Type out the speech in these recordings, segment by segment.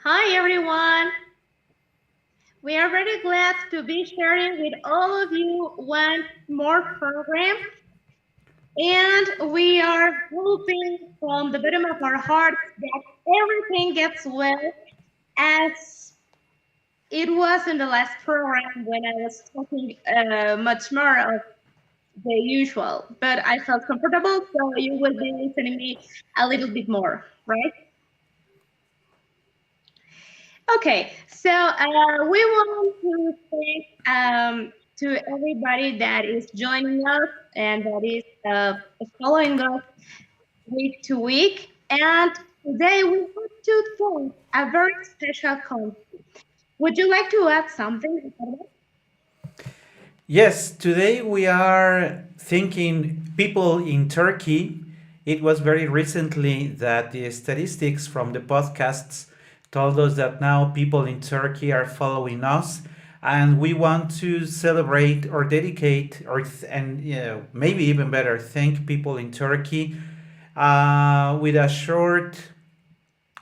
Hi everyone! We are very glad to be sharing with all of you one more program, and we are hoping from the bottom of our hearts that everything gets well as it was in the last program when I was talking much more of the usual, but I felt comfortable, so you will be listening me a little bit more, right? Okay, so we want to thank to everybody that is joining us and that is following us week to week. And today we want to thank a very special company. Would you like to add something, Ricardo? Yes, today we are thinking people in Turkey. It was very recently that the statistics from the podcasts told us that now people in Turkey are following us, and we want to celebrate or dedicate and maybe even better thank people in Turkey with a short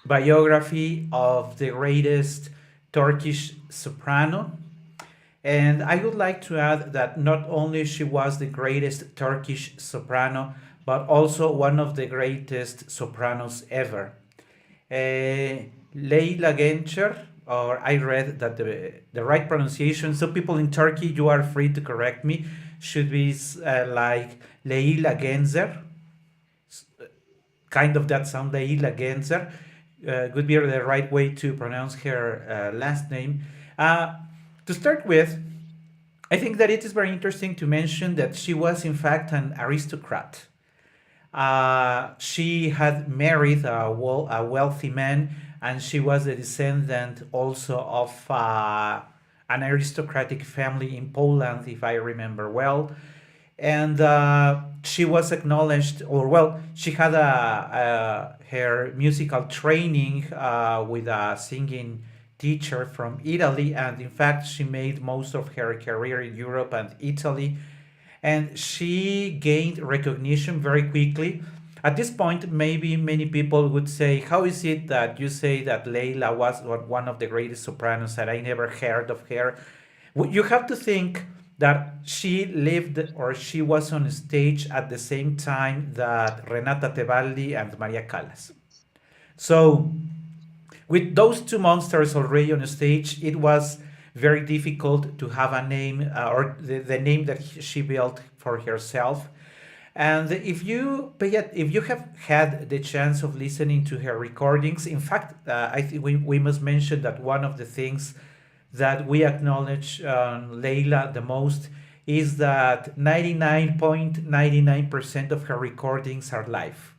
biography of the greatest Turkish soprano. And I would like to add that not only she was the greatest Turkish soprano, but also one of the greatest sopranos ever. Leyla Gencer, or I read that the right pronunciation, so people in Turkey, you are free to correct me, should be like Leyla Gencer, kind of that sound, Leyla Gencer, would be the right way to pronounce her last name. Uh, to start with, I think that it is very interesting to mention that she was, in fact, an aristocrat. She had married a wealthy man, and she was a descendant also of an aristocratic family in Poland, if I remember well. And she was acknowledged, or well, she had her musical training with a singing teacher from Italy, and in fact, she made most of her career in Europe and Italy, and she gained recognition very quickly. At this point, maybe many people would say, how is it that you say that Leila was one of the greatest sopranos that I never heard of her? You have to think that she lived or she was on stage at the same time that Renata Tebaldi and Maria Callas. So with those two monsters already on stage, it was very difficult to have a name or the name that she built for herself. And if you have had the chance of listening to her recordings, in fact, I think we must mention that one of the things that we acknowledge Leila the most is that 99.99% of her recordings are live.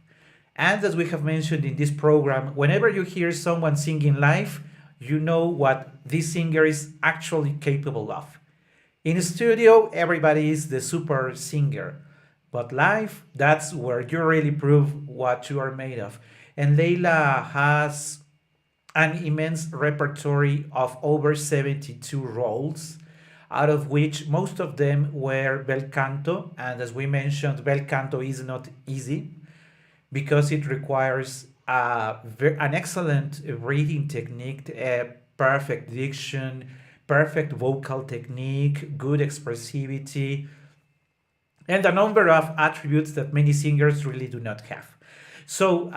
And as we have mentioned in this program, whenever you hear someone singing live, you know what this singer is actually capable of. In studio, everybody is the super singer, but live, that's where you really prove what you are made of. And Leila has an immense repertoire of over 72 roles, out of which most of them were bel canto. And as we mentioned, bel canto is not easy because it requires an excellent reading technique, perfect diction, perfect vocal technique, good expressivity, and a number of attributes that many singers really do not have. So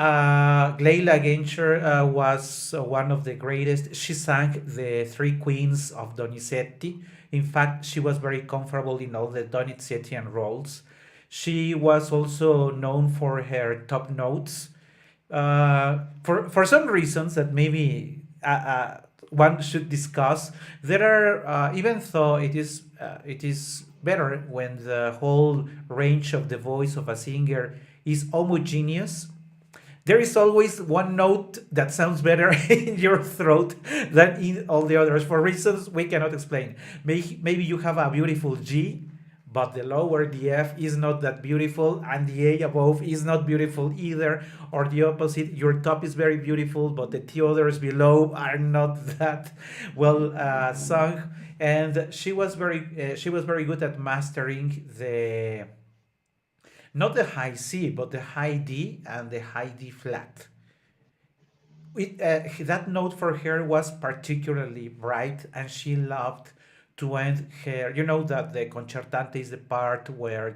Leila Gencher was one of the greatest. She sang the Three Queens of Donizetti. In fact, she was very comfortable in all the Donizettian roles. She was also known for her top notes. For some reasons that maybe one should discuss, there are even though it is better when the whole range of the voice of a singer is homogeneous. There is always one note that sounds better in your throat than in all the others for reasons we cannot explain. Maybe you have a beautiful G, but the lower, the F, is not that beautiful, and the A above is not beautiful either, or the opposite. Your top is very beautiful, but the two others below are not that well sung. And she was very good at mastering the not the high C, but the high D and the high D flat. That note for her was particularly bright, and she loved to end her. You know that the concertante is the part where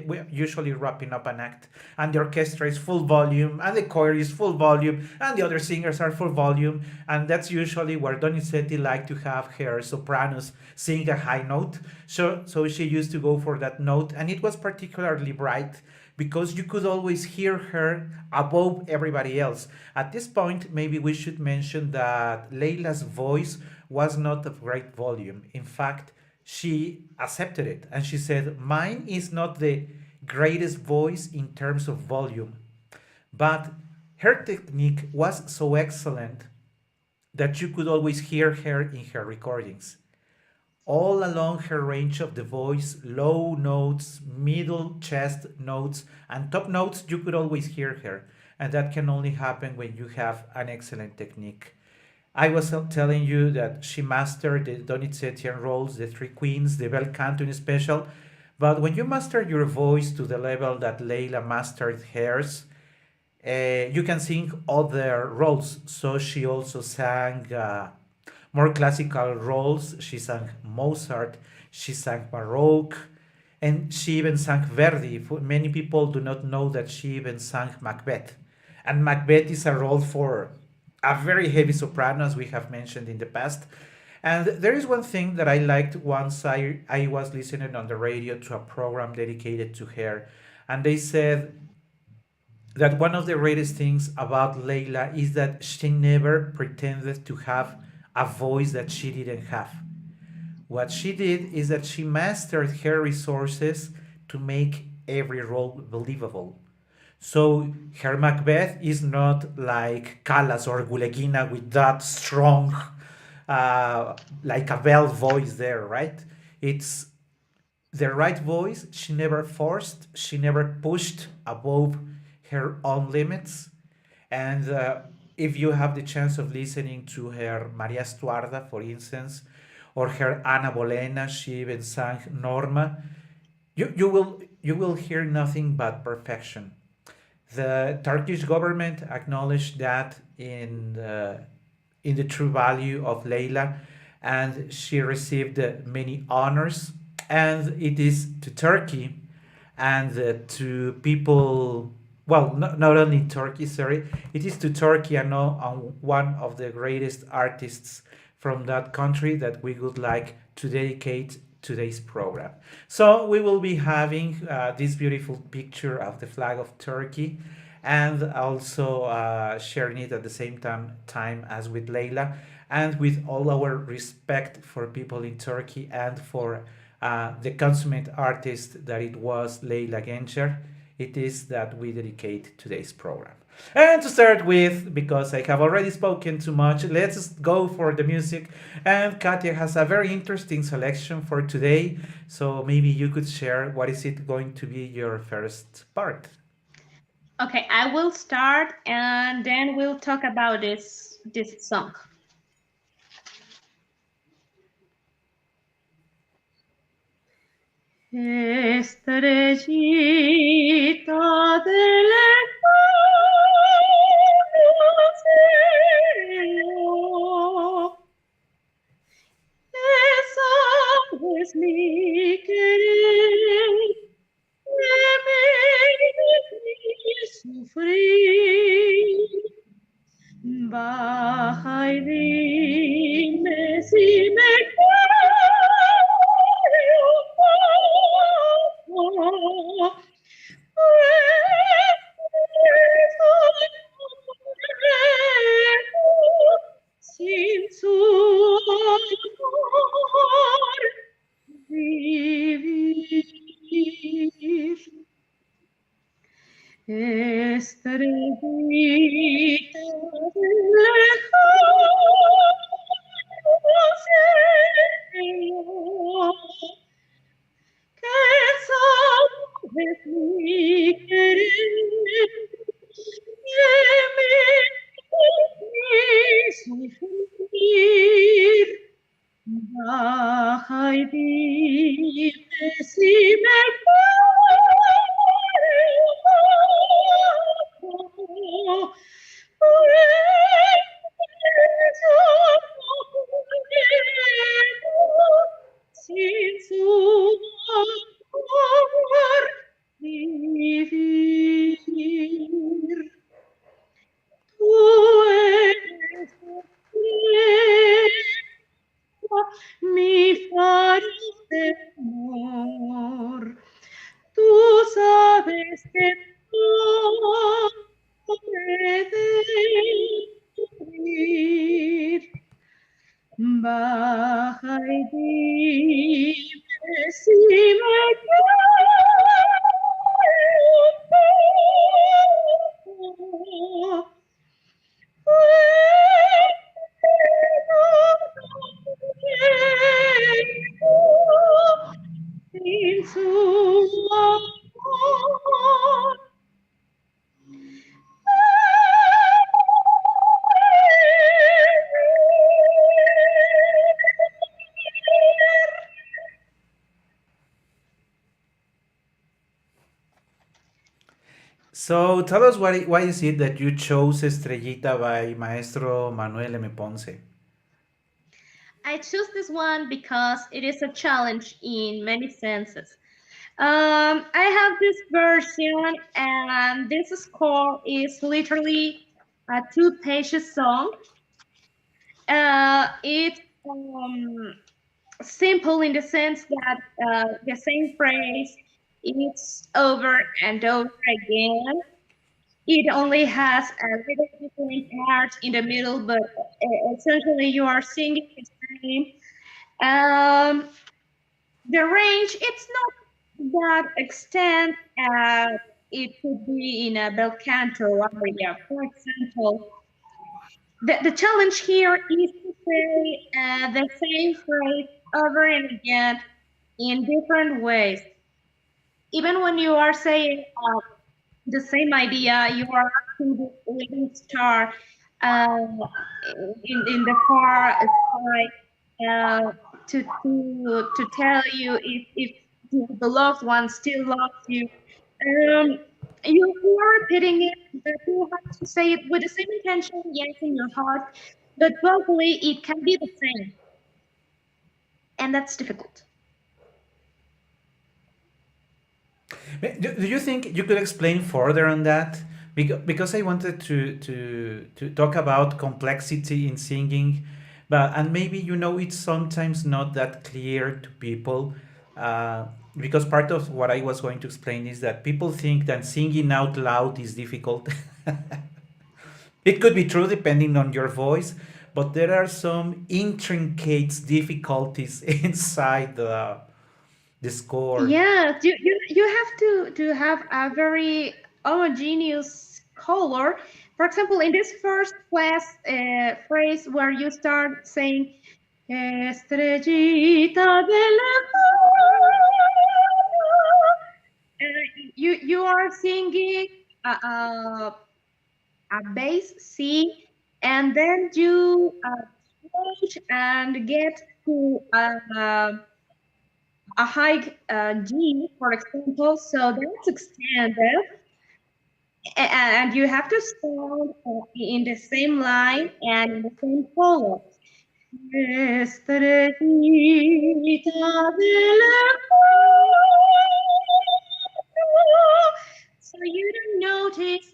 we're usually wrapping up an act, and the orchestra is full volume, and the choir is full volume, and the other singers are full volume, and that's usually where Donizetti liked to have her sopranos sing a high note. So she used to go for that note, and it was particularly bright because you could always hear her above everybody else. At this point, maybe we should mention that Leila's voice was not of great volume. In fact, she accepted it and she said, "Mine is not the greatest voice in terms of volume, but her technique was so excellent that you could always hear her in her recordings. All along her range of the voice, low notes, middle chest notes, and top notes, you could always hear her. And that can only happen when you have an excellent technique. I was telling you that she mastered the Donizettian roles, the Three Queens, the bel canto in special. But when you master your voice to the level that Leila mastered hers, you can sing other roles. So she also sang more classical roles. She sang Mozart, she sang Baroque, and she even sang Verdi. Many people do not know that she even sang Macbeth. And Macbeth is a role for a very heavy soprano, as we have mentioned in the past. And there is one thing that I liked once I was listening on the radio to a program dedicated to her. And they said that one of the greatest things about Leila is that she never pretended to have a voice that she didn't have. What she did is that she mastered her resources to make every role believable. So her Macbeth is not like Callas or Gulegina with that strong, like a bell voice there, right? It's the right voice. She never forced, she never pushed above her own limits. And if you have the chance of listening to her Maria Stuarda, for instance, or her Ana Bolena, she even sang Norma, you will hear nothing but perfection. The Turkish government acknowledged that in the true value of Leila, and she received many honors. And it is to Turkey and to people, well, not only Turkey, sorry, it is to Turkey and one of the greatest artists from that country that we would like to dedicate today's program. So we will be having this beautiful picture of the flag of Turkey, and also sharing it at the same time as with Leila, and with all our respect for people in Turkey and for the consummate artist that it was Leila Gencer. It is that we dedicate today's program. And to start with, because I have already spoken too much, let's go for the music. And Katia has a very interesting selection for today. So maybe you could share what is it going to be your first part. Okay, I will start and then we'll talk about this song. Estrellita del cielo, esa es mi querer, mi sufrir. Baja y dime si me quieres un poco. Sin su amor vivir. Estrellita lejano cielo, que sabes mi querer y mi sufrir. Baja y dime si me puedo Sin su amor vivir. Tú eres mi faro de amor. Tú sabes que no me de baja y dime si me quedo. Sin su amor. So tell us why is it that you chose Estrellita by Maestro Manuel M. Ponce? I choose this one because it is a challenge in many senses. I have this version, and this score is literally a two-page song. It's simple in the sense that the same phrase is over and over again. It only has a little different part in the middle, but essentially you are singing the same. Um, the range, it's not that extent as it could be in a bel canto aria. For example, the challenge here is to say the same phrase over and again in different ways. Even when you are saying the same idea, you are asking this living star in the far sky to tell you if the loved one still loves you. Um, you are repeating it, but you have to say it with the same intention, yes, in your heart, but vocally it can be the same, and that's difficult. Do you think you could explain further on that? Because I wanted to talk about complexity in singing, but and maybe it's sometimes not that clear to people. Uh, because part of what I was going to explain is that people think that singing out loud is difficult. It could be true depending on your voice, but there are some intricate difficulties inside the score. Yes, you have to have a very homogeneous color. For example, in this first class phrase where you start saying Estrellita de you are singing a bass C, and then you switch and get to a high G, for example, so that's extended, and you have to sound in the same line and in the same color. Estrellita del so you don't notice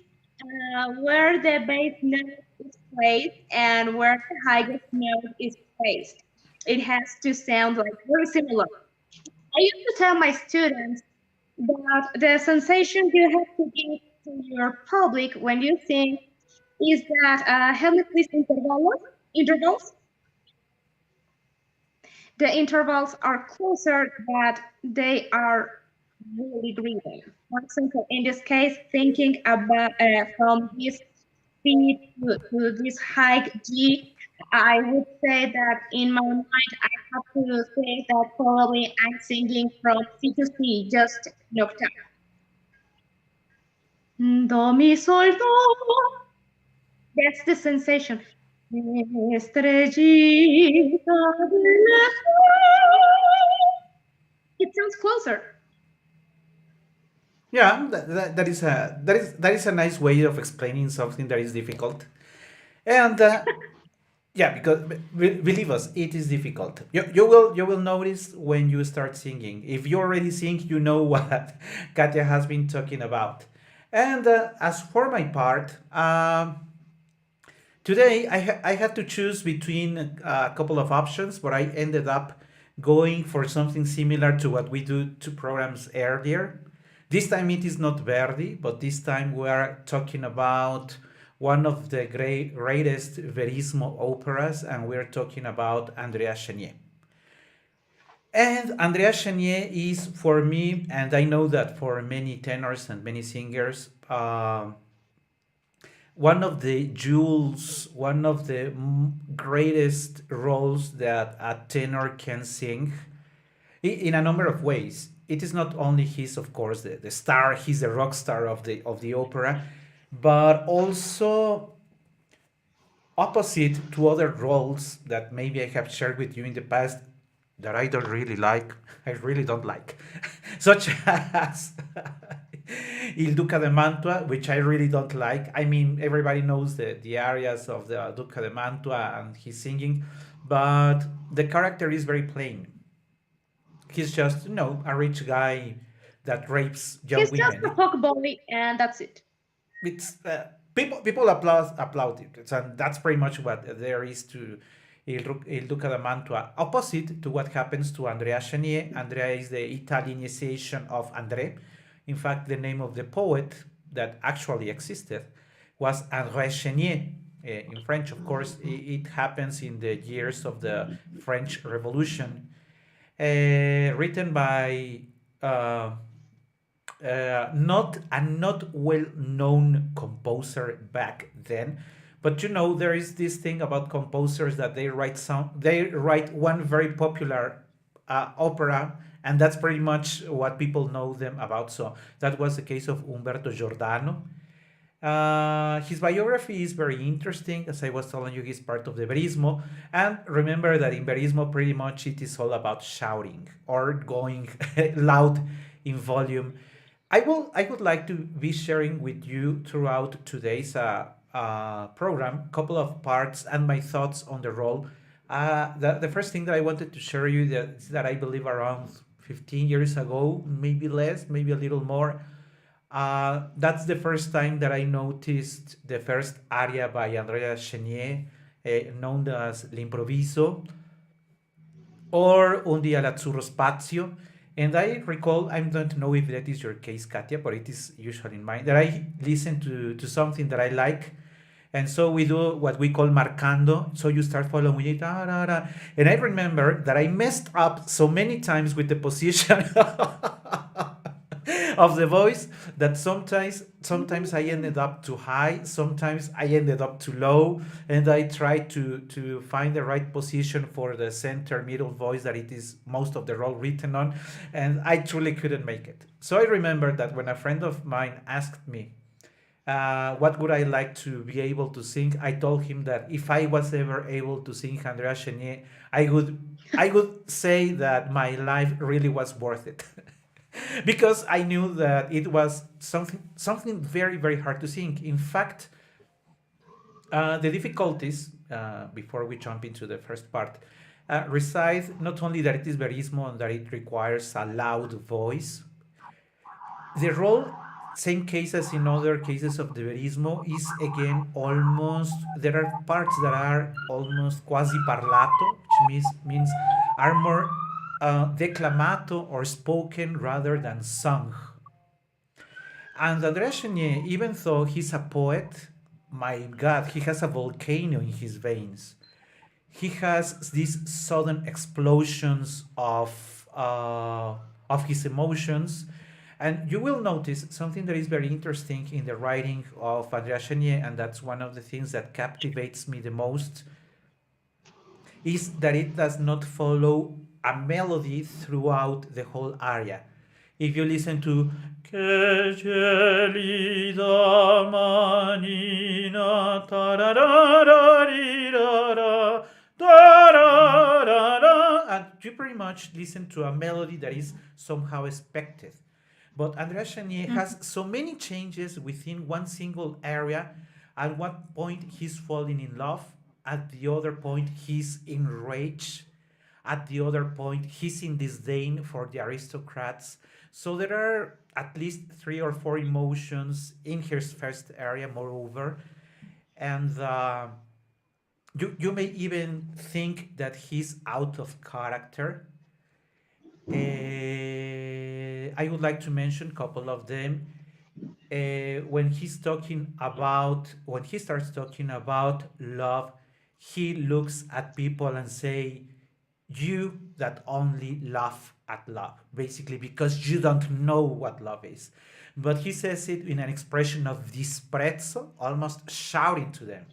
where the bass note is placed and where the highest note is placed. It has to sound like very similar. I used to tell my students that the sensation you have to give to your public when you sing is that help me please intervals. The intervals are closer, but they are really driven. For example, in this case, thinking about from this C to this high G, I would say that in my mind, I have to say that probably I'm singing from C to C, just an octave. Do, mi, sol, do. That's the sensation. Estrellita del it sounds closer. Yeah, that is a nice way of explaining something that is difficult. And yeah, because believe us, it is difficult. You will notice when you start singing. If you already sing, you know what Katia has been talking about. And as for my part, today I had to choose between a couple of options, but I ended up going for something similar to what we do to programs earlier. This time it is not Verdi, but this time we are talking about one of the greatest Verismo operas, and we're talking about Andrea Chenier. And Andrea Chenier is for me, and I know that for many tenors and many singers, one of the jewels, one of the greatest roles that a tenor can sing in a number of ways. It is not only he's of course the star, he's the rock star of the opera, but also opposite to other roles that maybe I have shared with you in the past that I don't really like. I really don't like, such as Il Duca de Mantua, which I really don't like. I mean, everybody knows the arias of the Duca de Mantua and his singing, but the character is very plain. He's just, a rich guy that rapes young He's just women. a fuck boy, and that's it. It's people applaud it, and that's pretty much what there is to Il Duca de Mantua. Opposite to what happens to Andrea Chenier. Andrea is the Italianization of André. In fact, the name of the poet that actually existed was André Chenier. In French, of course, it happens in the years of the French Revolution, written by uh, not well known composer back then, but there is this thing about composers that they write one very popular opera, and that's pretty much what people know them about. So that was the case of Umberto Giordano. His biography is very interesting. As I was telling you, he's part of the Verismo. And remember that in Verismo, pretty much it is all about shouting or going loud in volume. I would like to be sharing with you throughout today's program a couple of parts and my thoughts on the role. The first thing that I wanted to share you that I believe around 15 years ago, maybe less, maybe a little more, that's the first time that I noticed the first aria by Andrea Chenier, known as L'Improviso, or Un dia all'azzurro spazio. And I recall, I don't know if that is your case, Katia, but it is usually in mine, that I listen to something that I like. And so we do what we call marcando. So you start following it. Da, da, da. And I remember that I messed up so many times with the position of the voice that sometimes I ended up too high, sometimes I ended up too low, and I tried to find the right position for the center middle voice that it is most of the role written on, and I truly couldn't make it. So I remember that when a friend of mine asked me what would I like to be able to sing, I told him that if I was ever able to sing Andrea Chenier, I would say that my life really was worth it. Because I knew that it was something very very hard to sing. In fact, the difficulties before we jump into the first part reside not only that it is verismo and that it requires a loud voice. The role, same case as in other cases of the verismo, is again almost there are parts that are almost quasi parlato, which means are more declamato or spoken rather than sung. And André Chenier, even though he's a poet, my God, he has a volcano in his veins. He has these sudden explosions of his emotions, and you will notice something that is very interesting in the writing of Andrea Chenier, and that's one of the things that captivates me the most, is that it does not follow a melody throughout the whole aria. If you listen to "Che gelida manina tararararira, tararara," and you pretty much listen to a melody that is somehow expected. But Andrea Chenier has so many changes within one single area. At one point, he's falling in love. At the other point, he's enraged. At the other point, he's in disdain for the aristocrats. So there are at least three or four emotions in his first area, moreover. And you may even think that he's out of character. I would like to mention a couple of them. When he starts talking about love, he looks at people and say, "You that only laugh at love," basically because you don't know what love is. But he says it in an expression of disprezzo, almost shouting to them.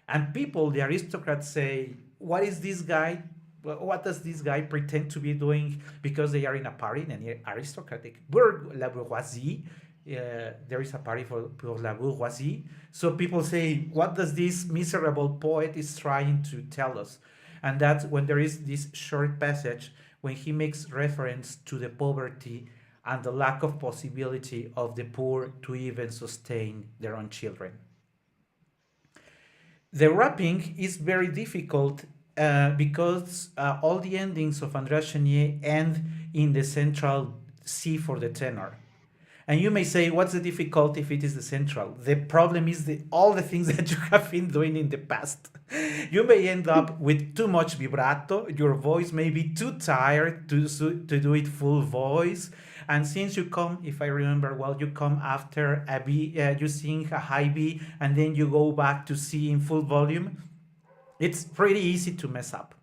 And people, the aristocrats, say, "What is this guy? What does this guy pretend to be doing?" Because they are in a party, in an aristocratic la bourgeoisie. There is a party for la bourgeoisie. So people say, "What does this miserable poet is trying to tell us?" And that's when there is this short passage when he makes reference to the poverty and the lack of possibility of the poor to even sustain their own children. The wrapping is very difficult because all the endings of Andrea Chenier end in the central C for the tenor. And you may say, what's the difficulty if it is the central? The problem is all the things that you have been doing in the past. You may end up with too much vibrato. Your voice may be too tired to do it full voice. And since you come, if I remember well, you come after a B, you sing a high B, and then you go back to C in full volume. It's pretty easy to mess up.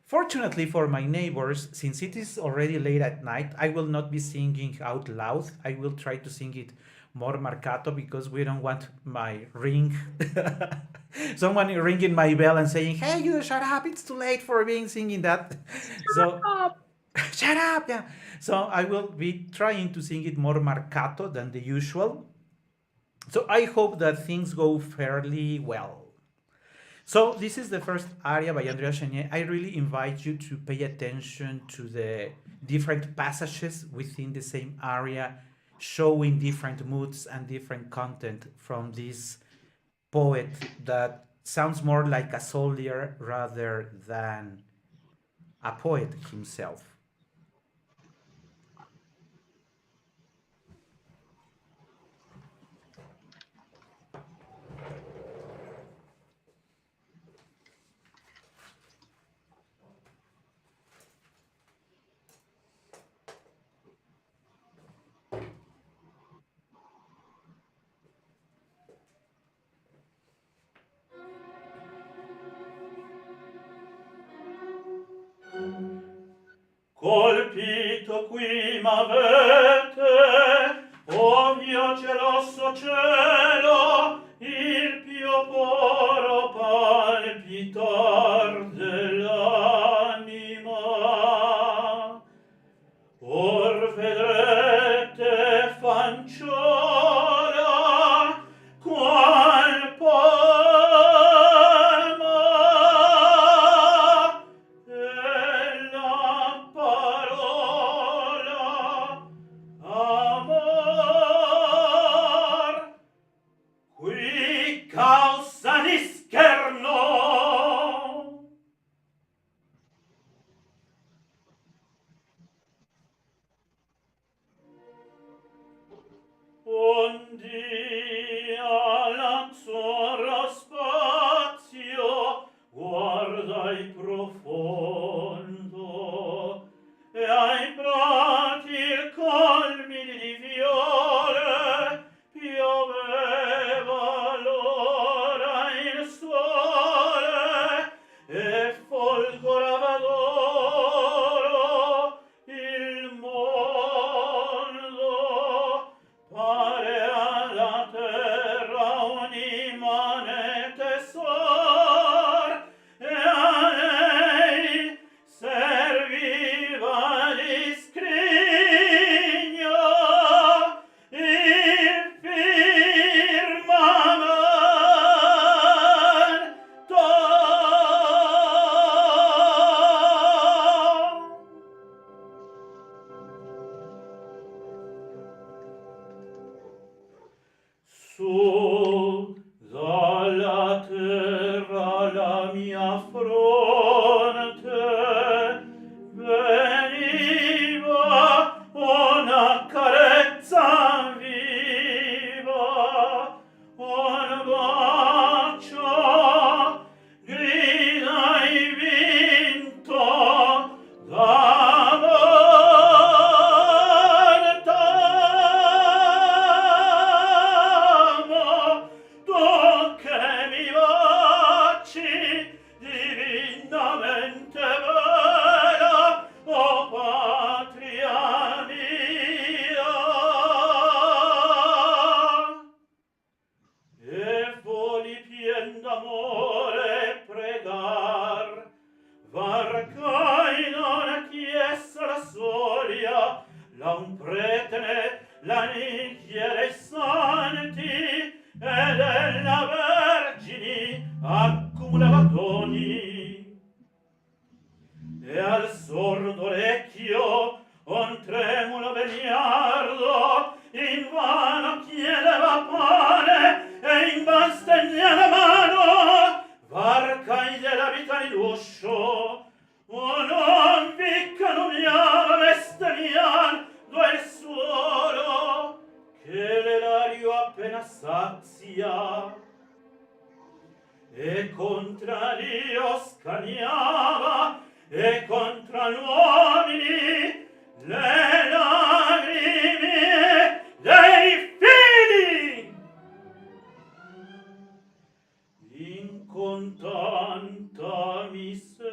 Fortunately for my neighbors, since it is already late at night, I will not be singing out loud. I will try to sing it more marcato because we don't want my ring, someone ringing my bell and saying, "Hey, you shut up! It's too late for being singing that." So Stop. shut up, yeah. So I will be trying to sing it more marcato than the usual. So I hope that things go fairly well. So this is the first aria by Andrea Chenier. I really invite you to pay attention to the different passages within the same aria, showing different moods and different content from this poet that sounds more like a soldier rather than a poet himself. Colpito qui m'avete, o mio geloso cielo, il più puro palpitar dell'anima. Or vedrete fanciulla, qual palma, e la parola accumulava toni, e al sordo orecchio un tremulo veniardo invano chiedeva pane e invan stendea la mano, varca gliela vita in l'uscio, o non vi canoniava bestemmian due il suolo, che l'erario appena sazia, e contra Dio scaniava, e contra gli uomini le lagrime dei figli. In con tanta miseria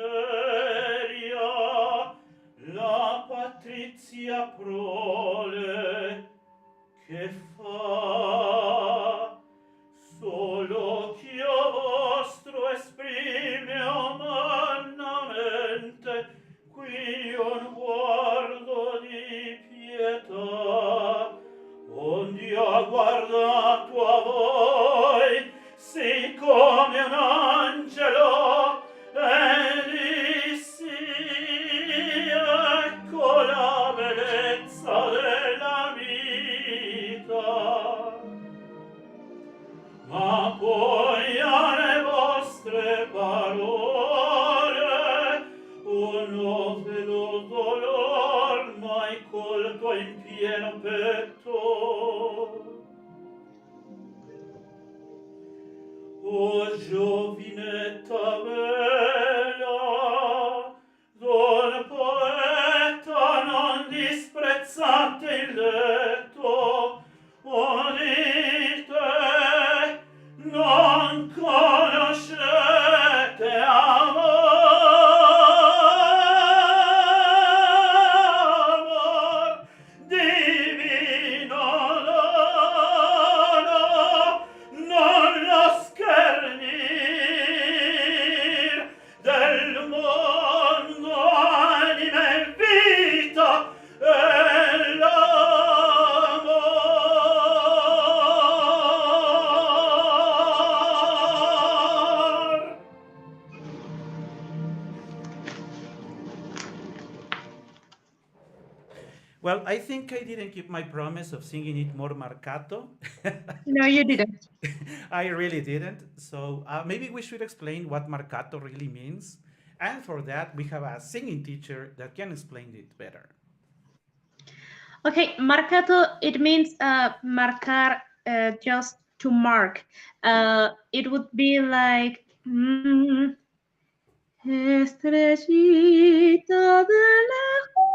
la patrizia prole che fa solo ch'io vostro esprime umannamente qui un guardo di pietà onde ho guardato a voi sì come un angelo e dissi ecco la bellezza della vita ma poi alle vostre parole uno veloce dolor m'hai colto in pieno petto. O giovinetta bella, don poeta non disprezzate il letto, o dite non conoscete amor divino dono, non lo schernir del mondo anima e vita e l'amor. Well, I think I didn't keep my promise of singing it more marcato. No, you didn't. I really didn't. So maybe we should explain what marcato really means. And for that, we have a singing teacher that can explain it better. Okay, marcato, it means marcar, just to mark. It would be like estrellita de lejos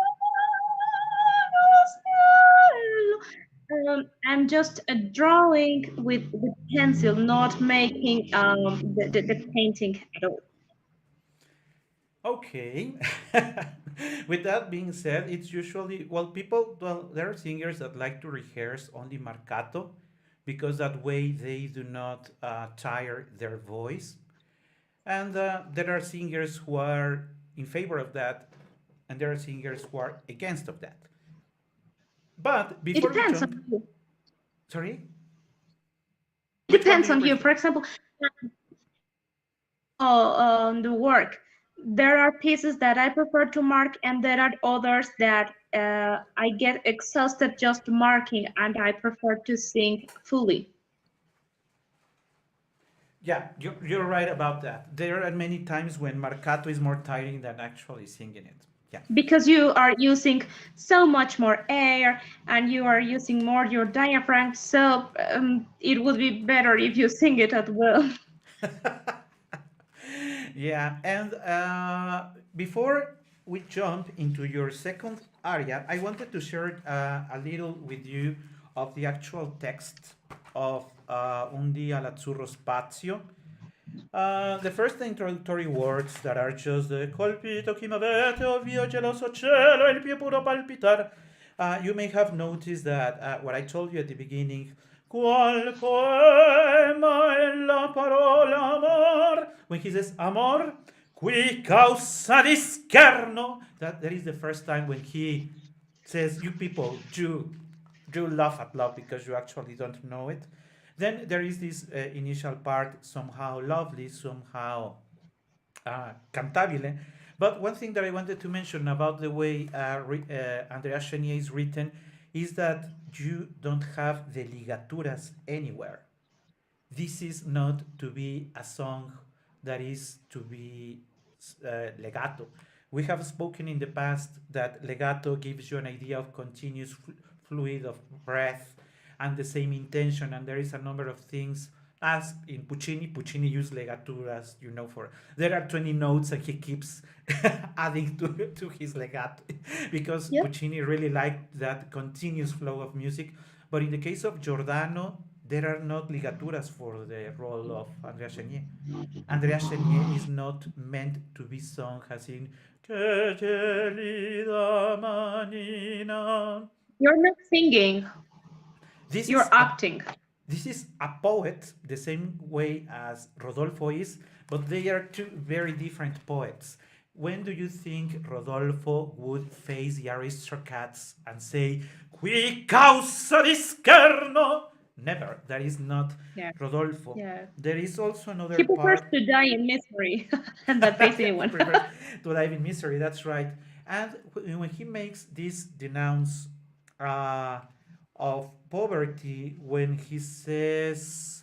cielo. I'm just drawing with pencil, not making the painting at all. Okay. With that being said, it's usually, well, there are singers that like to rehearse only marcato because that way they do not tire their voice. And there are singers who are in favor of that, and there are singers who are against of that. But It before we depends on jump, you. sorry, It which one do depends you on you. prefer? For example, the work. There are pieces that I prefer to mark, and there are others that I get exhausted just marking, and I prefer to sing fully. Yeah, you're right about that. There are many times when marcato is more tiring than actually singing it. Yeah. Because you are using so much more air and you are using more your diaphragm, so it would be better if you sing it as well. Yeah, and before we jump into your second area, I wanted to share a little with you of the actual text of Un dia l'azzurro spazio. The first introductory words that are just the colpito chi m'avete, oh mio geloso cielo, il mio puro palpitar. You may have noticed that what I told you at the beginning, qual poema è la parola amor, when he says amor, qui causa di scherno, that is the first time when he says, you people, you laugh at love because you actually don't know it. Then there is this initial part, somehow lovely, somehow cantabile. But one thing that I wanted to mention about the way Andrea Chenier is written is that you don't have the ligaturas anywhere. This is not to be a song that is to be legato. We have spoken in the past that legato gives you an idea of continuous fluid of breath and the same intention, and there is a number of things. As in Puccini used legaturas, for there are 20 notes and he keeps adding to his legato because Yep. Puccini really liked that continuous flow of music. But in the case of Giordano, there are not ligaturas for the role of Andrea Chenier. Andrea Chenier is not meant to be sung as in Que gelida manina. You're not singing, This you're is a acting. this is a poet the same way as Rodolfo is, but they are two very different poets. When do you think Rodolfo would face the aristocrats and say, Qui causa di scherno? Never. That is not Yeah, Rodolfo. yeah. There is also another He prefers part. to die in misery and not face He anyone. prefers to live in misery. That's right. And when he makes this denounce uh, of poverty, when he says,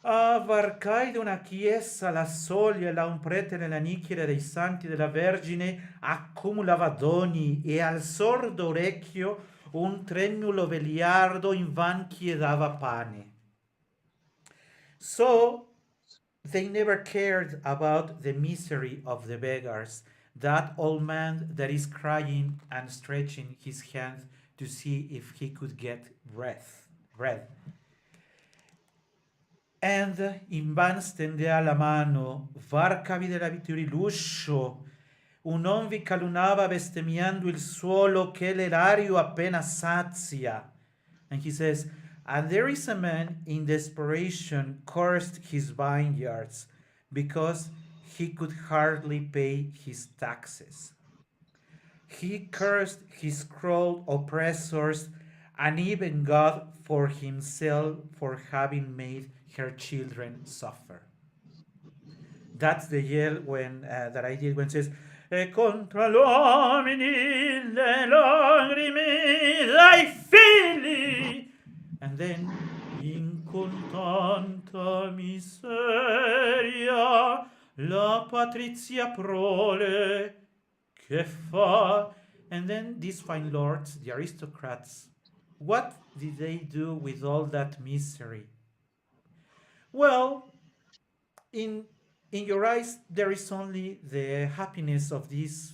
varcai d'una chiesa la soglia la un prete nella nicchia dei santi della Vergine accumulava doni e al sordo orecchio un tremulo veliardo invan chiedava pane. So they never cared about the misery of the beggars. That old man that is crying and stretching his hand to see if he could get bread. And in van stendea la mano, varcavi della viturilluscio, un non vi calunava bestemmiando il suolo che l'erario appena sazia. And he says, and there is a man in desperation cursed his vineyards because he could hardly pay his taxes. He cursed his cruel oppressors and even God for himself for having made her children suffer. That's the yell when that I did when it says E contra l'uomini le lagrime dai figli. And then in con tanta miseria la patrizia prole che fa. And then these fine lords, the aristocrats, what did they do with all that misery? Well, in your eyes there is only the happiness of this.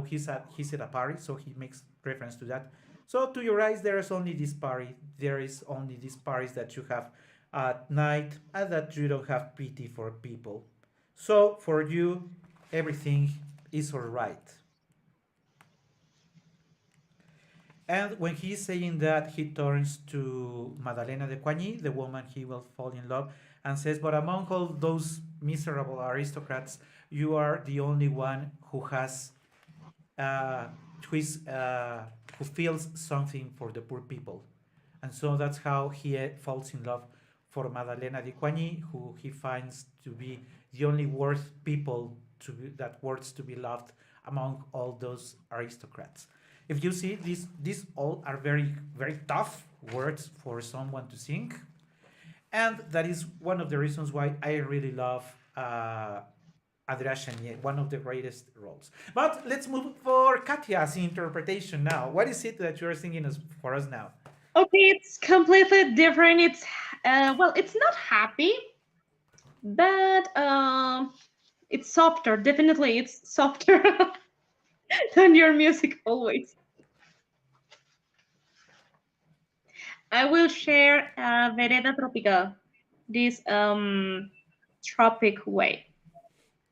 He's at a party, so he makes reference to that. So to your eyes there is only this party. There is only these parties that you have at night and that you don't have pity for people. So for you everything is all right. And when he's saying that, he turns to Madalena de Coigny, the woman he will fall in love, and says, but among all those miserable aristocrats, you are the only one who has, who feels something for the poor people. And so that's how he falls in love for Madalena de Coigny, who he finds to be the only worth people that worth to be loved among all those aristocrats. If you see, these all are very, very tough words for someone to sing. And that is one of the reasons why I really love Andrea Chenier, one of the greatest roles. But let's move for Katya's interpretation now. What is it that you're singing for us now? Okay, it's completely different. It's well, it's not happy, but it's softer. Definitely, it's softer than your music always. I will share Vereda Tropical, this tropic way.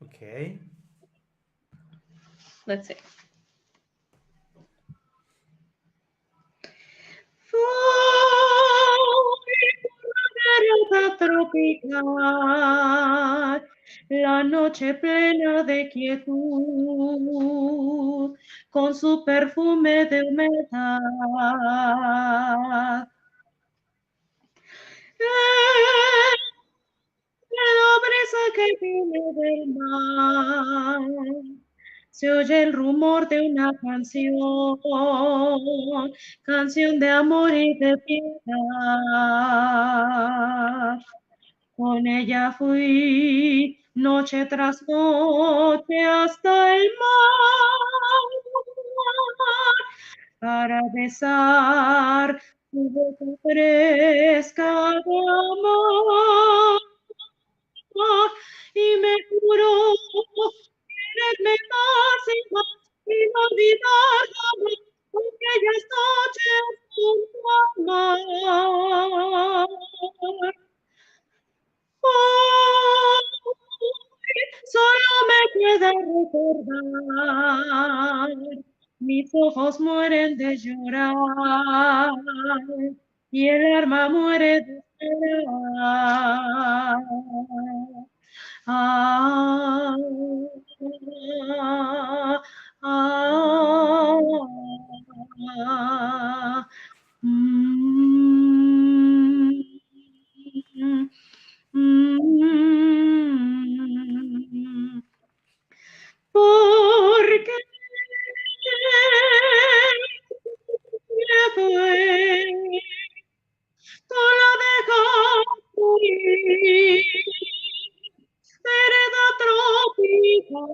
Okay. Let's see. Vereda tropical, la noche plena de quietud, con su perfume de humedad. La brisa que viene del mar. Se oye el rumor de una canción, canción de amor y de piedad. Con ella fui noche tras noche hasta el mar para besar tu boca fresca de amor y me juró quererme más y más y no olvidar jamás aquellas noches junto al mar. Hoy solo me queda recordar, mis ojos mueren de llorar y el alma muere de esperar. Ah, ah, ah, mm, mm, porque fue sola dejaste ir, vereda tropical,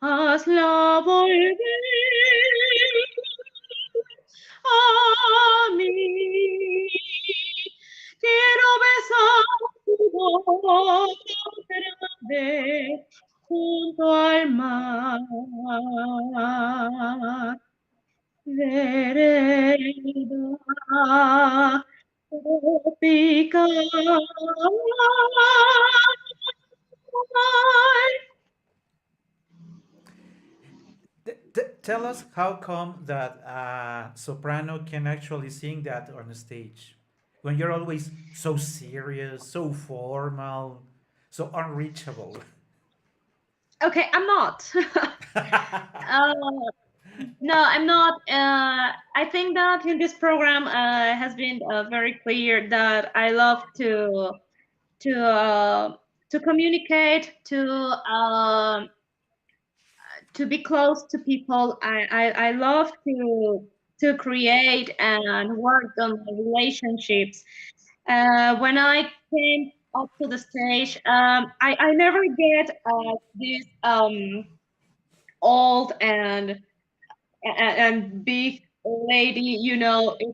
hazla volver a mí. Quiero besar tu boca otra vez junto al mar. Vereda tropical. Tell us how come that soprano can actually sing that on stage when you're always so serious, so formal, so unreachable. Okay, I'm not. uh, no, I'm not. I think that in this program has been very clear that I love to uh, to communicate, to be close to people. I love to create and work on my relationships. When I came up to the stage, I never get this old and big lady.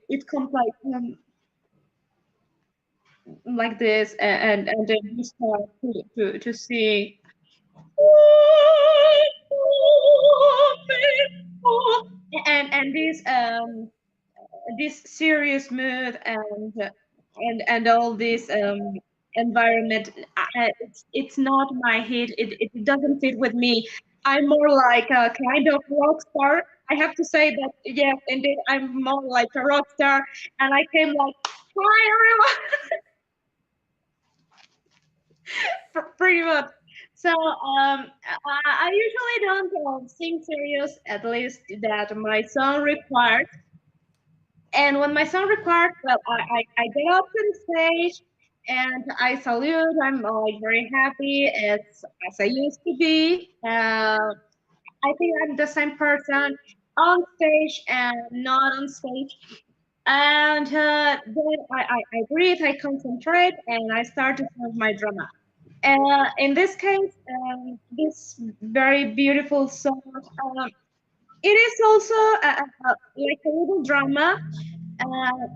It comes like this, and then you start to sing. And this serious mood and all this environment, it's not my hit. It doesn't fit with me. I'm more like a kind of rock star. I have to say that, yes, indeed, I'm more like a rock star, and I came like, hi everyone. Pretty much. So I usually don't sing serious, at least that my song requires. And when my song requires, well, I get up to the stage and I salute. I'm like very happy as I used to be. I think I'm the same person on stage and not on stage. And then I breathe, I concentrate, and I start to sing my drama. In this case, this very beautiful song, it is also like a little drama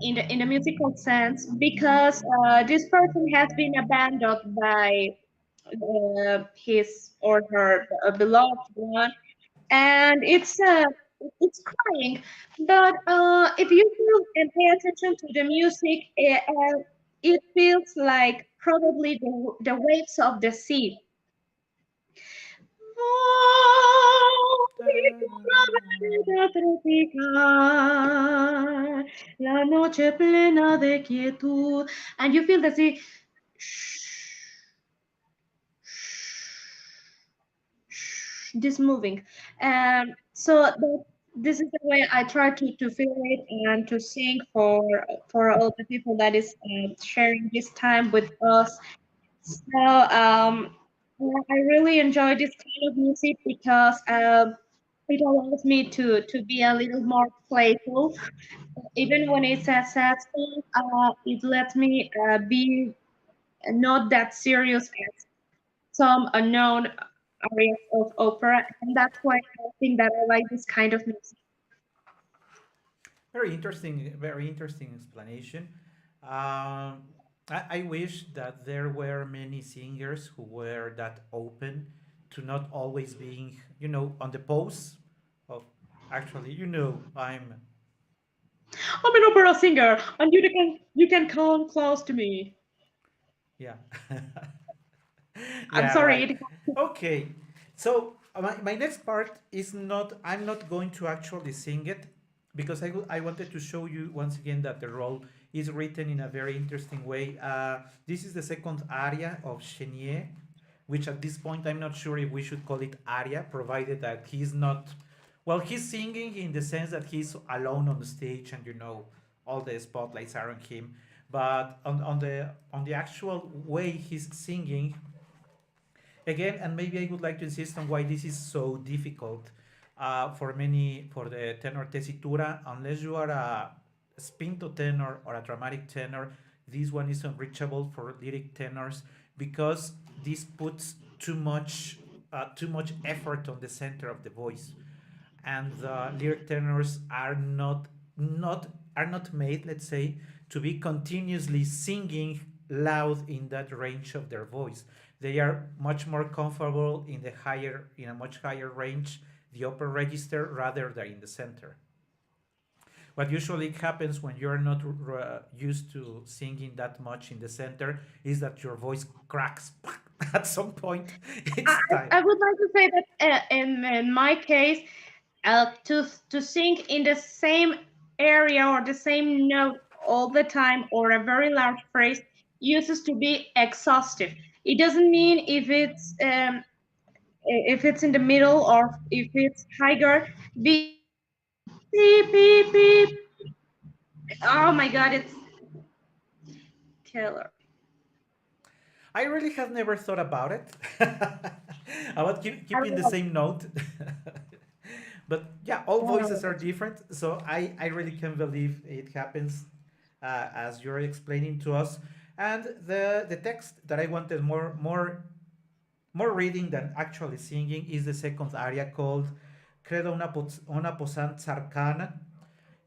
in the musical sense because this person has been abandoned by his or her beloved one, and it's crying. But if you feel and pay attention to the music, it feels like probably the waves of the sea. Una tropical, la noche plena de quietud, and you feel the sea this moving. So this is the way I try to feel it and to sing for all the people that is sharing this time with us. So I really enjoy this kind of music because it allows me to be a little more playful. Even when it's a sad song, it lets me be not that serious as some unknown areas of opera, and that's why I think that I like this kind of music. Very interesting explanation. I wish that there were many singers who were that open to not always being, on the pose of actually, I'm an opera singer, and you can come close to me. yeah. I'm Yeah, sorry. right. Okay. So my next part is not, I'm not going to actually sing it because I wanted to show you once again that the role is written in a very interesting way. This is the second aria of Chenier, which at this point I'm not sure if we should call it aria, provided that he's not, well, he's singing in the sense that he's alone on the stage and all the spotlights are on him. But on the actual way he's singing, again, and maybe I would like to insist on why this is so difficult for the tenor tessitura. Unless you are a spinto tenor or a dramatic tenor, this one is unreachable for lyric tenors because this puts too much effort on the center of the voice, and the lyric tenors not are not made, let's say, to be continuously singing loud in that range of their voice. They are much more comfortable in a much higher range, the upper register, rather than in the center. What usually happens when you're not used to singing that much in the center is that your voice cracks at some point. I, It's time. I would like to say that in my case, to sing in the same area or the same note all the time or a very large phrase uses to be exhaustive. It doesn't mean if it's in the middle or if it's higher. Beep beep beep. Oh my God, it's killer. I really have never thought about it, about I keeping the love same note. But yeah, all voices are it. different, so I really can't believe it happens as you're explaining to us. And the text that I wanted more reading than actually singing is the second aria called Credo una posanza arcana.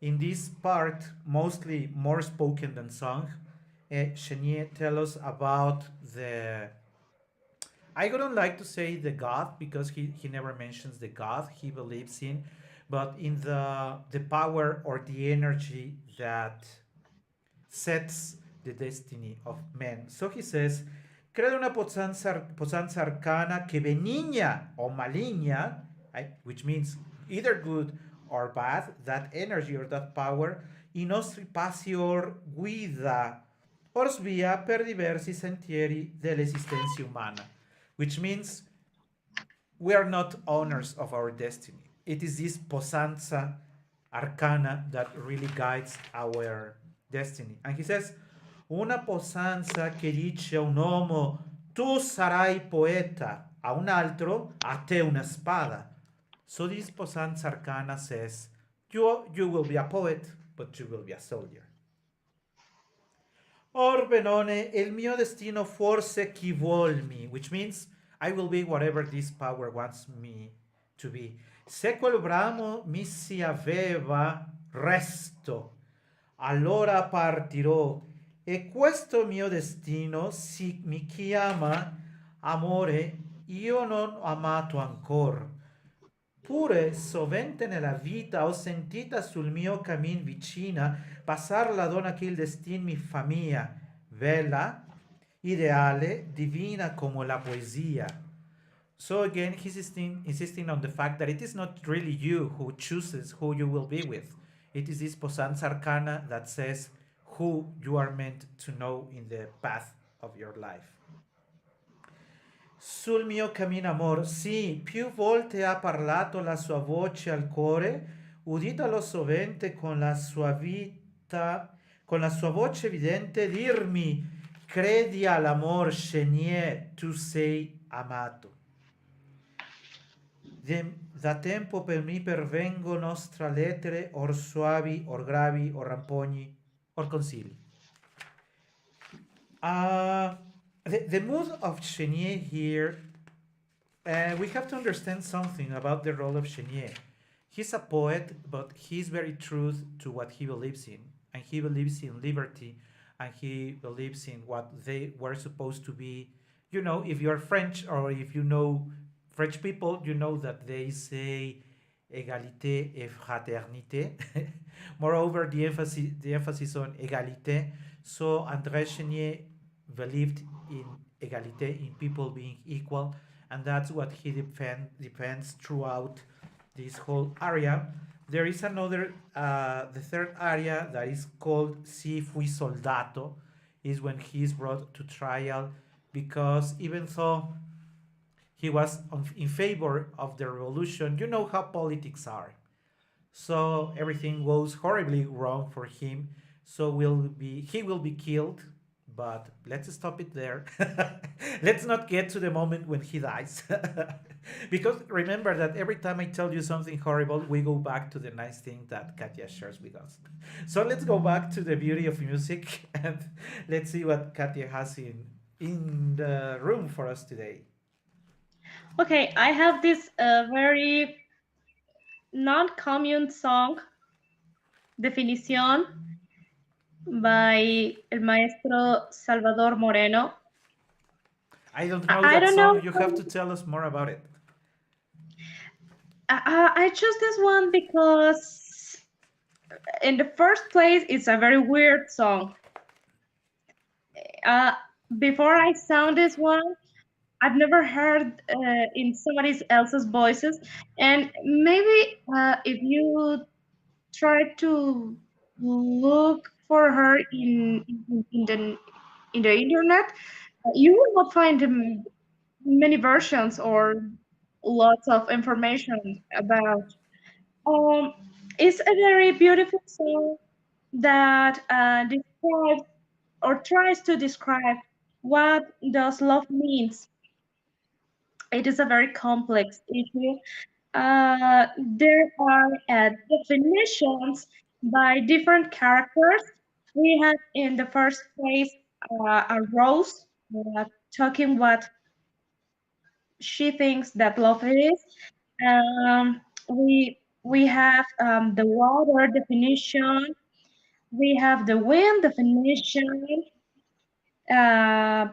In this part, mostly more spoken than sung, Chenier tells us about the, I wouldn't like to say the God because he never mentions the God he believes in, but in the power or the energy that sets the destiny of men. So he says, Credo una posanza arcana que benigna o maligna, which means either good or bad, that energy or that power, i nostri passior guida, ors via per diversi sentieri dell'esistenza umana, which means we are not owners of our destiny. It is this posanza arcana that really guides our destiny. And he says, una posanza che dice a un uomo, tu sarai poeta, a un altro, a te una spada. So this posanza arcana says, you will be a poet, but you will be a soldier. Or Benone, el mio destino forse chi vuolmi, which means I will be whatever this power wants me to be. Se quel bramo mi si aveva, resto. Allora partirò. E questo mio destino, si mi chiama amore, io non ho amato ancora. Pure sovente nella vita ho sentita sul mio cammin vicina passare la donna che il destin mi fa mia, bella, ideale, divina come la poesia. So again, he's insisting on the fact that it is not really you who chooses who you will be with. It is this Posanza Arcana that says who you are meant to know in the path of your life. Sul mio cammino amor, sì, più volte ha parlato la sua voce al cuore, uditalo sovente con la sua voce evidente dirmi, credi all'amor sceglie, tu sei amato. Da tempo per me pervengo nostra lettere, or suavi, or gravi, or rampogni, or consigli. Uh, the mood of Chenier here, we have to understand something about the role of Chenier. He's a poet, but he's very true to what he believes in. And he believes in liberty, and he believes in what they were supposed to be. You know, if you're French or if you know French people, you know that they say égalité et fraternité. Moreover, the emphasis on égalité. So André Chenier believed in égalité, in people being equal, and that's what he defends throughout this whole area. There is another, the third area that is called Si fui soldato, is when he is brought to trial because even though he was in favor of the revolution, you know how politics are. So everything goes horribly wrong for him. So he will be killed. But let's stop it there. Let's not get to the moment when he dies. Because remember that every time I tell you something horrible, we go back to the nice thing that Katya shares with us. So let's go back to the beauty of music and let's see what Katya has in the room for us today. Okay, I have this very non-commune song, Definición, by el maestro Salvador Moreno. I don't know I that don't know. song. You have to tell us more about it. I chose this one because, in the first place, it's a very weird song. Uh, Before I sound this one, I've never heard in somebody else's voices, and maybe if you try to look for her in the internet, you will not find many versions or lots of information about. Um, it's a very beautiful song that describes or tries to describe what does love means. It is a very complex issue. There are definitions by different characters. We have in the first place a Rose talking what she thinks that love is. We have the water definition. We have the wind definition, a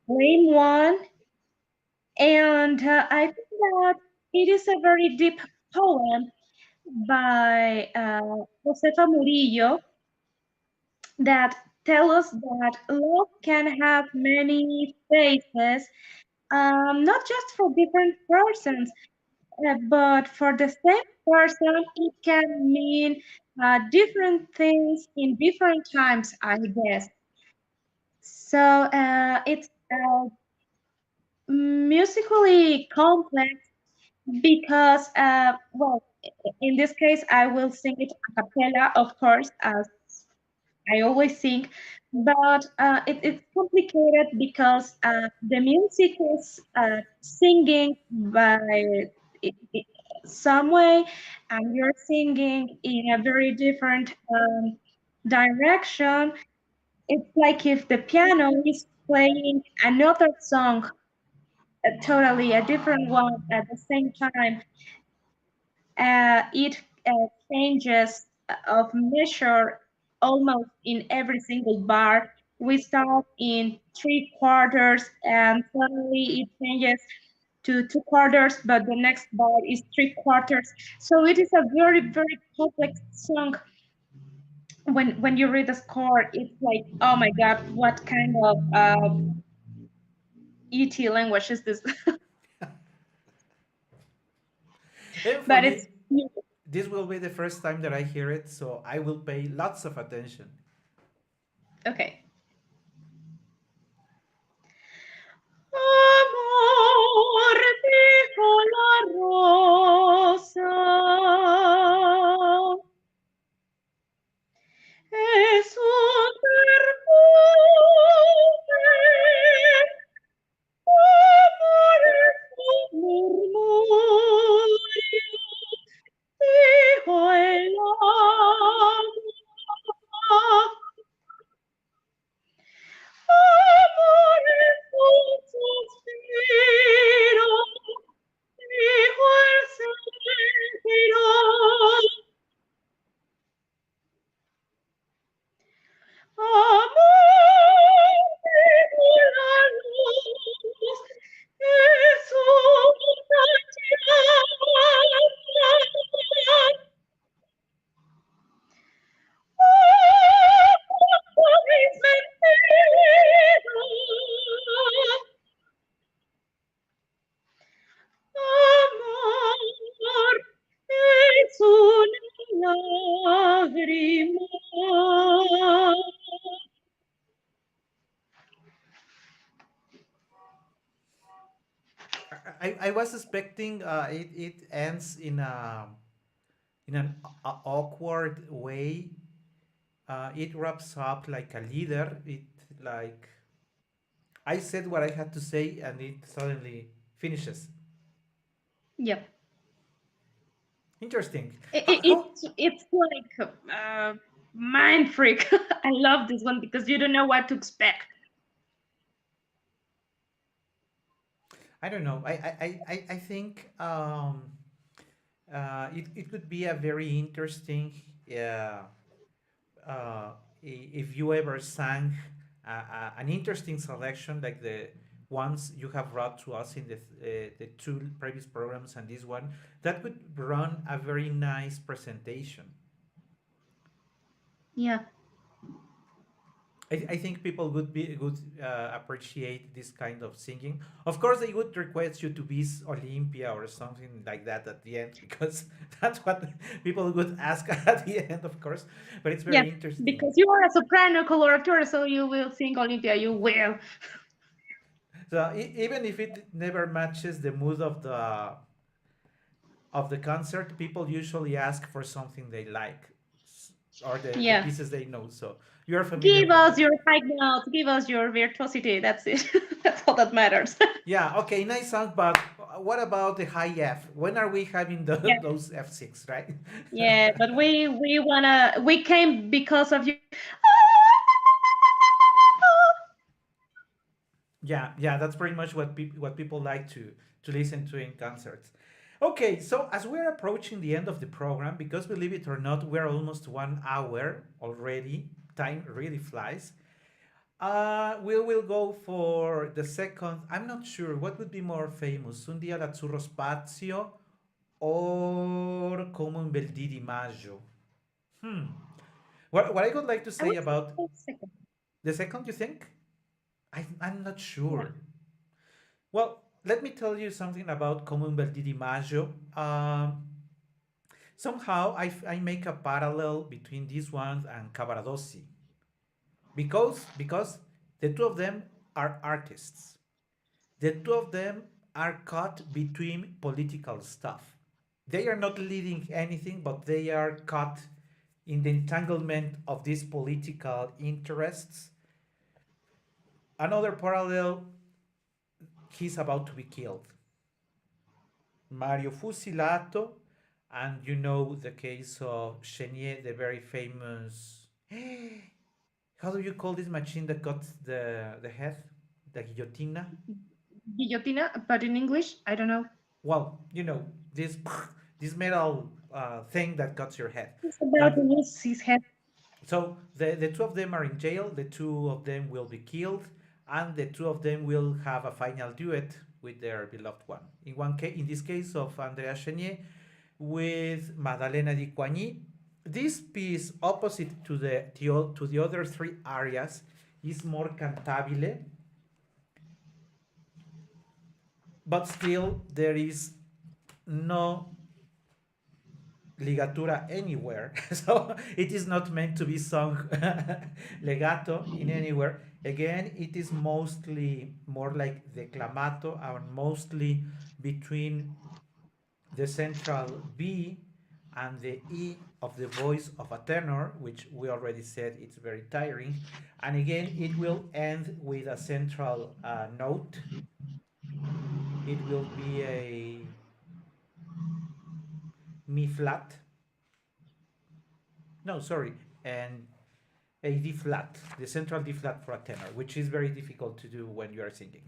plain one, and I think that it is a very deep poem by Josefa Murillo that tell us that love can have many faces, not just for different persons, but for the same person, it can mean different things in different times, I guess. So it's musically complex because, well, in this case, I will sing it a cappella, of course, as I always sing, but it's complicated because the music is singing by some way, and you're singing in a very different direction. It's like if the piano is playing another song, totally a different one at the same time. It changes of measure almost in every single bar. We start in 3/4 and suddenly it changes to 2/4, but the next bar is 3/4. So it is a very, very complex song. When you read the score, it's like, oh my God, what kind of ET language is this? And for But it's me, this will be the first time that I hear it, so I will pay lots of attention. okay. Amor dijo la rosa, I was expecting it ends in an awkward way. It wraps up like a leader. It like I said what I had to say, and it suddenly finishes. Yep. Interesting. It, How, it, how it's like mind freak. I love this one because you don't know what to expect. I don't know. I think it could be a very interesting uh, uh, if you ever sang an interesting selection like the ones you have brought to us in the two previous programs and this one, that could run a very nice presentation. Yeah. I think people would appreciate this kind of singing. Of course, they would request you to be Olympia or something like that at the end because that's what people would ask at the end, of course. But it's Yeah. very interesting. Because you are a soprano coloratura, so you will sing Olympia. You will. So even if it never matches the mood of the concert, people usually ask for something they like or the Yeah. pieces they know. So you're familiar Give with us that. your high notes. Give us your virtuosity. That's it. That's all that matters. Yeah, okay, nice song, but what about the high F? When are we having Yeah. those F6, right? Yeah. But we came because of you. Yeah, yeah, that's pretty much what people like to listen to in concerts. Okay, so as we're approaching the end of the program, because believe it or not, we're almost 1 hour already. Time really flies. We will go for the second. I'm not sure what would be more famous, Un dia l'azzurro spazio or Come un bel dì di maggio. Hmm. What I would like to I say would about say second. the second, you think? I'm not Yeah. sure. Well, let me tell you something about Come un bel dì di maggio. Somehow I make a parallel between these ones and Cavaradossi because the two of them are artists. The two of them are caught between political stuff. They are not leading anything, but they are caught in the entanglement of these political interests. Another parallel, he's about to be killed. Mario fusilato, and you know the case of Chenier, the very famous. How do you call this machine that got the head? The guillotina? Guillotina, but in English, I don't know. Well, this this metal thing that cuts your head. He's about to That lose his head. so the two of them are in jail. The two of them will be killed, and the two of them will have a final duet with their beloved one. In this case of Andrea Chenier, with Maddalena di Coigny. This piece, opposite to the other three arias, is more cantabile, but still there is no ligatura anywhere. So it is not meant to be sung legato in anywhere. Again, it is mostly more like declamato and mostly between the central B and the E of the voice of a tenor, which we already said it's very tiring. And again, it will end with a central note. It will be a Mi flat. No, sorry, and a D flat, the central D flat for a tenor, which is very difficult to do when you are singing.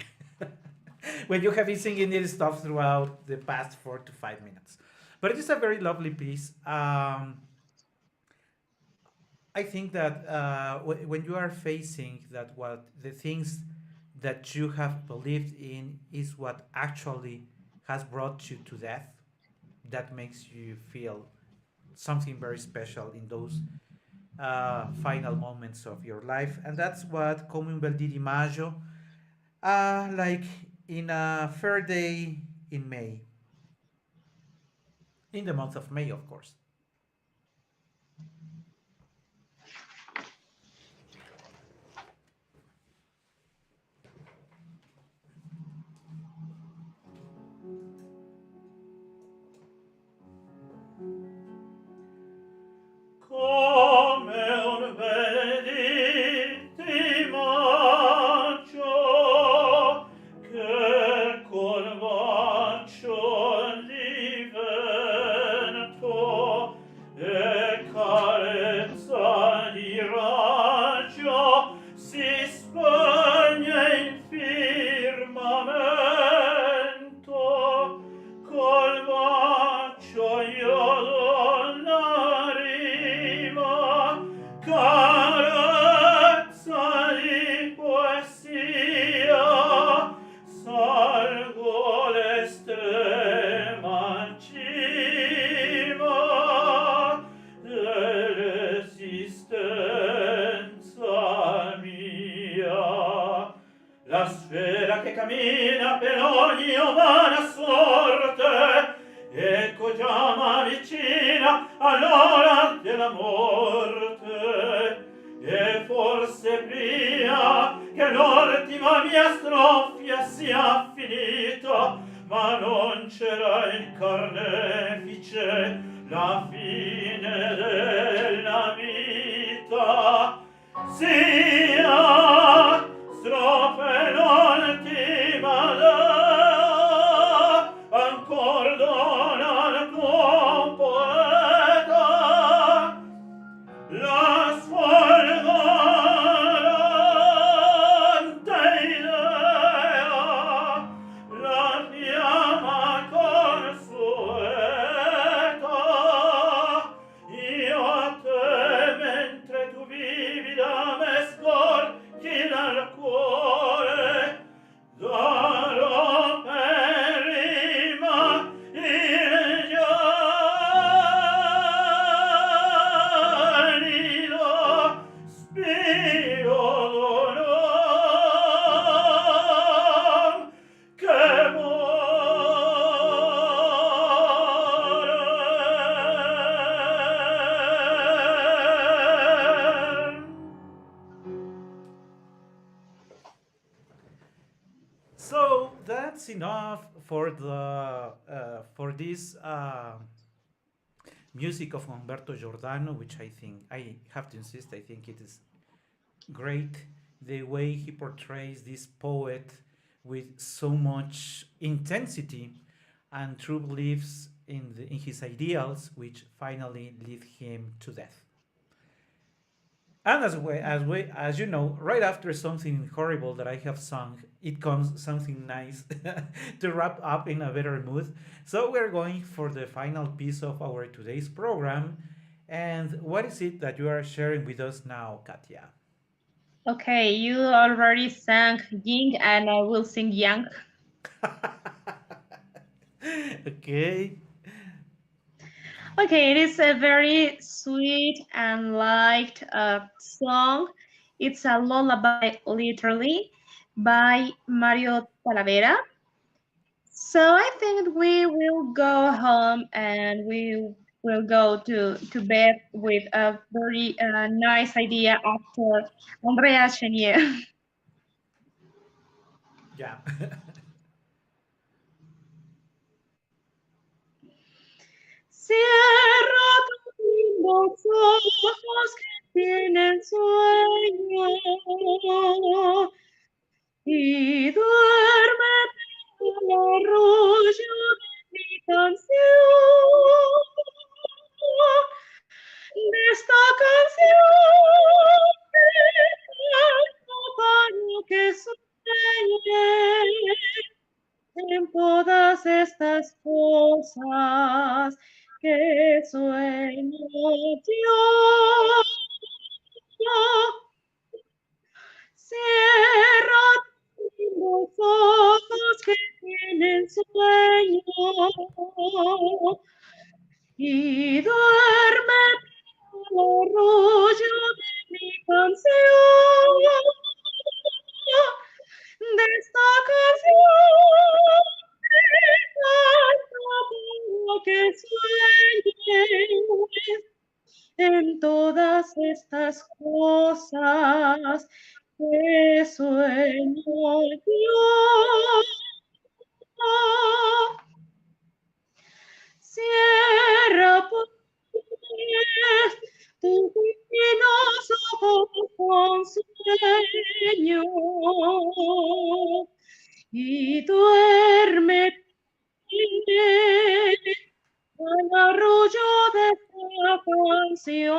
When you have been singing this stuff throughout the past 4 to 5 minutes. But it is a very lovely piece. I think that when you are facing that, what the things that you have believed in is what actually has brought you to death, that makes you feel something very special in those final moments of your life. And that's what Come un bel dì di maggio, like in a fair day in May, in the month of May, of course. divina per ogni umana sorte, ecco già m'avvicina all'ora della morte. E forse prima che l'ultima mia stroffia sia finita, ma non c'era il carnefice, la fine della vita. Sia strofe l'ultima ancor dona al tuo poeta la sfolgorante idea, la fiamma consueta. Io a te, mentre tu vivi da me scorchi dal cuore, darò per rima il gialido spiro d'onor che muore. So that's enough for the for this music of Humberto Giordano, which I think I have to insist. I think it is great the way he portrays this poet with so much intensity and true beliefs in his ideals, which finally lead him to death. And as you know, right after something horrible that I have sung, it comes something nice to wrap up in a better mood. So we're going for the final piece of our today's program. And what is it that you are sharing with us now, Katya? Okay, you already sang Ying and I will sing Yang. Okay. Okay, it is a very sweet and light song. It's a lullaby, literally, by Mario Talavera. So I think we will go home and we will go to bed with a very nice idea after Andrea Chenier. Yeah. Cierra tus lindos ojos que tienen sueño y duérmete al arrullo de mi canción, de esta canción que canto para que sueñe en todas estas cosas que sueño yo. Cierra los ojos que tienen sueño y duerme al arrullo de mi canción, de esta canción que canta para que sueñes en todas estas cosas que sueño yo. Cierra pues tus divinos ojos con sueño y duerme al arrullo de esta canción,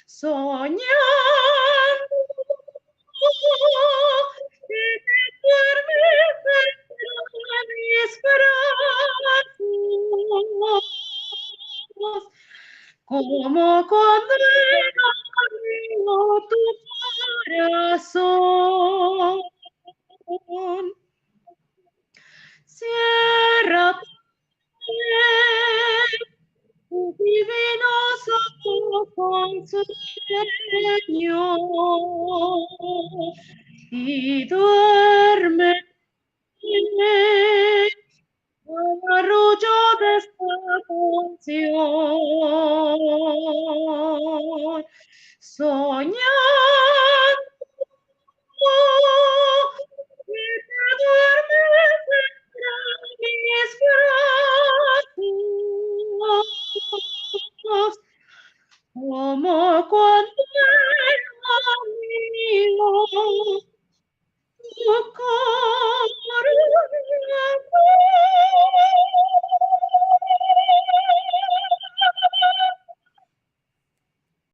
soñando que te duermes dentro de mis brazos, como cuando era mío tu corazón. Cierra tus divinos ojos con sueño y duerme al arrullo de esta canción, soñando que te duermes entre mis brazos, como cuando era mío tu